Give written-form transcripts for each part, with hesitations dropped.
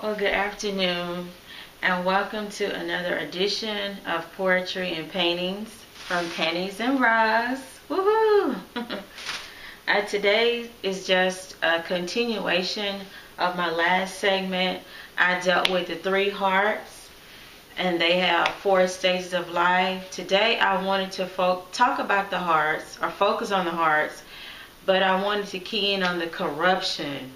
Well, good afternoon, and welcome to another edition of Poetry and Paintings from Panties and Bras. Woohoo! Today is just a continuation of my last segment. I dealt with the three hearts, and they have four stages of life. Today, I wanted to talk about the hearts, or focus on the hearts, but I wanted to key in on the corruption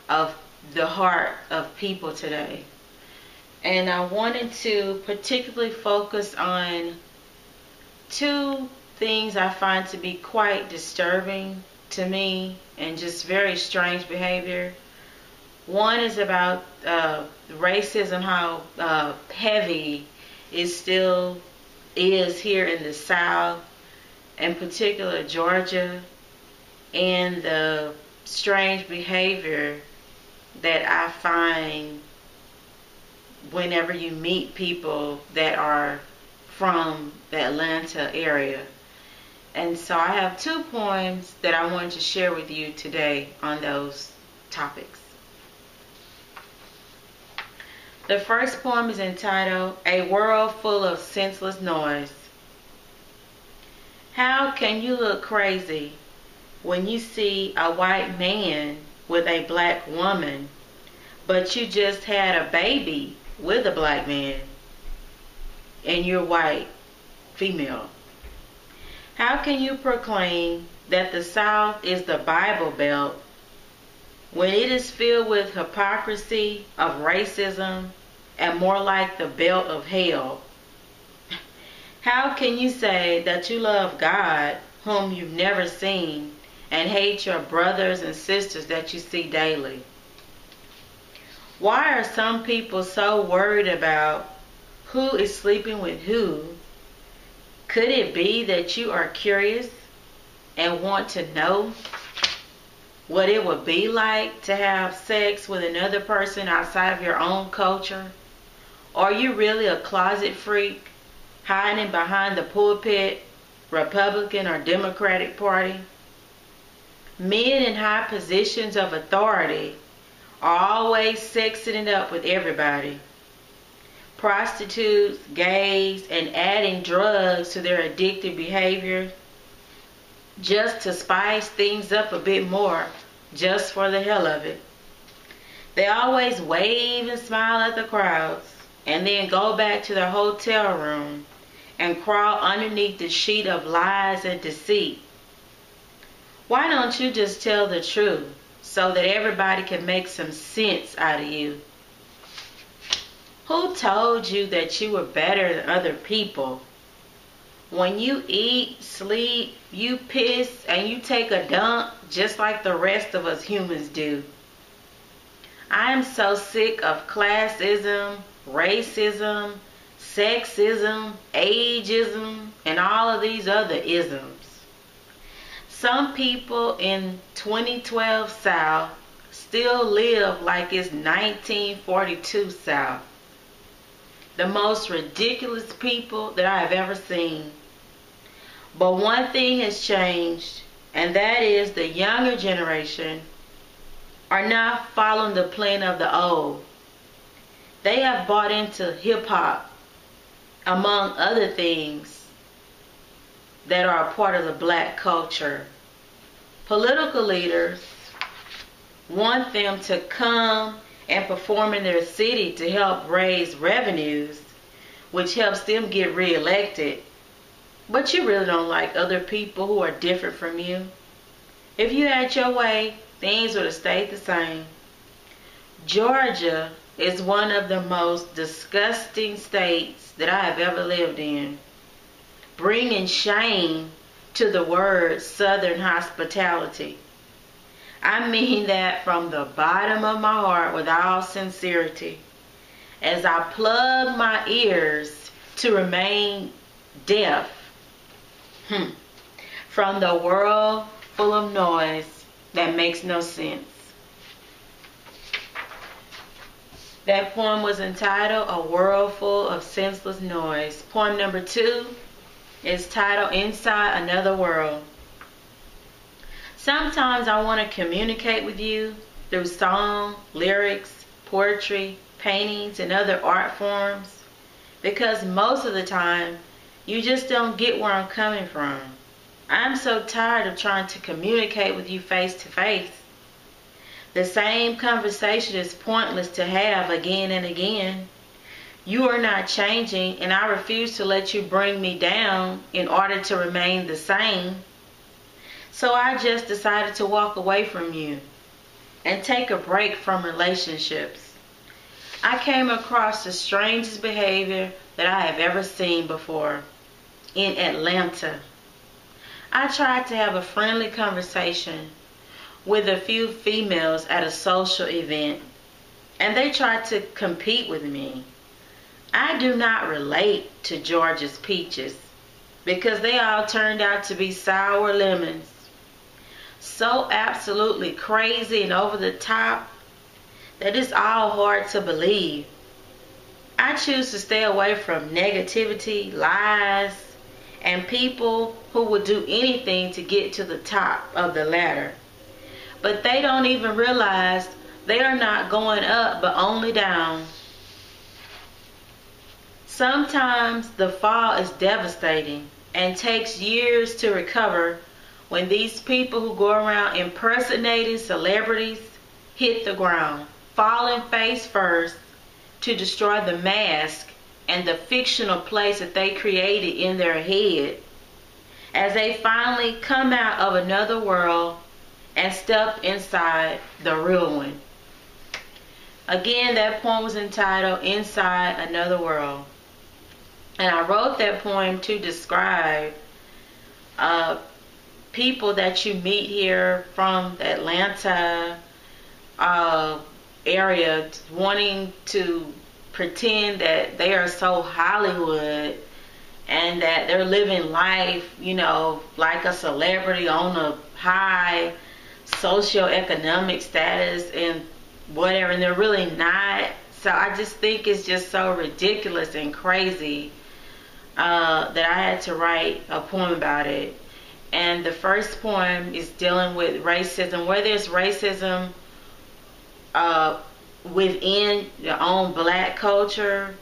of the heart of people today. And I wanted to particularly focus on two things I find to be quite disturbing to me and just very strange behavior. One is about racism, how heavy it still is here in the South, in particular Georgia, and the strange behavior that I find whenever you meet people that are from the Atlanta area. And so I have two poems that I wanted to share with you today on those topics. The first poem is entitled, A World Full of Senseless Noise. How can you look crazy when you see a white man with a black woman, but you just had a baby with a black man and you're white, female? How can you proclaim that the South is the Bible Belt when it is filled with hypocrisy of racism and more like the belt of hell? How can you say that you love God whom you've never seen and hate your brothers and sisters that you see daily? Why are some people so worried about who is sleeping with who? Could it be that you are curious and want to know what it would be like to have sex with another person outside of your own culture? Are you really a closet freak hiding behind the pulpit, Republican or Democratic Party? Men in high positions of authority are always sexing it up with everybody. Prostitutes, gays, and adding drugs to their addictive behavior just to spice things up a bit more, just for the hell of it. They always wave and smile at the crowds and then go back to their hotel room and crawl underneath the sheet of lies and deceit. Why don't you just tell the truth so that everybody can make some sense out of you? Who told you that you were better than other people? When you eat, sleep, you piss, and you take a dump just like the rest of us humans do. I am so sick of classism, racism, sexism, ageism, and all of these other isms. Some people in 2012 South still live like it's 1942 South. The most ridiculous people that I have ever seen. But one thing has changed, and that is the younger generation are not following the plan of the old. They have bought into hip-hop, among other things that are a part of the black culture. Political leaders want them to come and perform in their city to help raise revenues, which helps them get reelected. But you really don't like other people who are different from you. If you had your way, things would have stayed the same. Georgia is one of the most disgusting states that I have ever lived in, bringing shame to the word Southern hospitality. I mean that from the bottom of my heart with all sincerity, as I plug my ears to remain deaf from the world full of noise that makes no sense. That poem was entitled A World Full of Senseless Noise. Poem number 2 is titled Inside Another World. Sometimes I want to communicate with you through song, lyrics, poetry, paintings, and other art forms, because most of the time you just don't get where I'm coming from. I'm so tired of trying to communicate with you face to face. The same conversation is pointless to have again and again. You are not changing, and I refuse to let you bring me down in order to remain the same. So I just decided to walk away from you and take a break from relationships. I came across the strangest behavior that I have ever seen before in Atlanta. I tried to have a friendly conversation with a few females at a social event, and they tried to compete with me. I do not relate to Georgia's peaches because they all turned out to be sour lemons. So absolutely crazy and over the top that it's all hard to believe. I choose to stay away from negativity, lies, and people who would do anything to get to the top of the ladder. But they don't even realize they are not going up but only down. Sometimes the fall is devastating and takes years to recover when these people who go around impersonating celebrities hit the ground, falling face first to destroy the mask and the fictional place that they created in their head, as they finally come out of another world and step inside the real one. Again, that poem was entitled Inside Another World. And I wrote that poem to describe people that you meet here from the Atlanta area wanting to pretend that they are so Hollywood and that they're living life, you know, like a celebrity on a high socioeconomic status and whatever, and they're really not. So I just think it's just so ridiculous and crazy that I had to write a poem about it. And the first poem is dealing with racism, where there's racism within your own black culture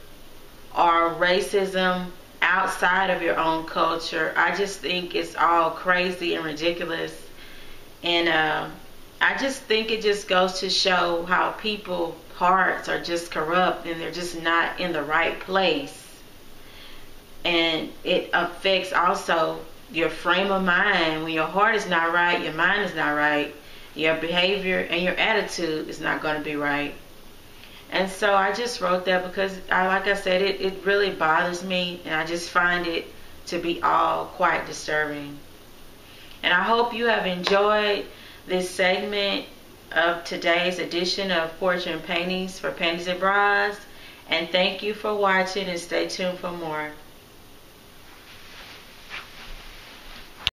or racism outside of your own culture. I just think it's all crazy and ridiculous. And I just think it just goes to show how people's hearts are just corrupt and they're just not in the right place. And it affects also your frame of mind. When your heart is not right, your mind is not right, your behavior and your attitude is not going to be right. And so I just wrote that because, like I said, it really bothers me, and I just find it to be all quite disturbing. And I hope you have enjoyed this segment of today's edition of Poetry and Paintings for Panties and Bras. And thank you for watching, and stay tuned for more.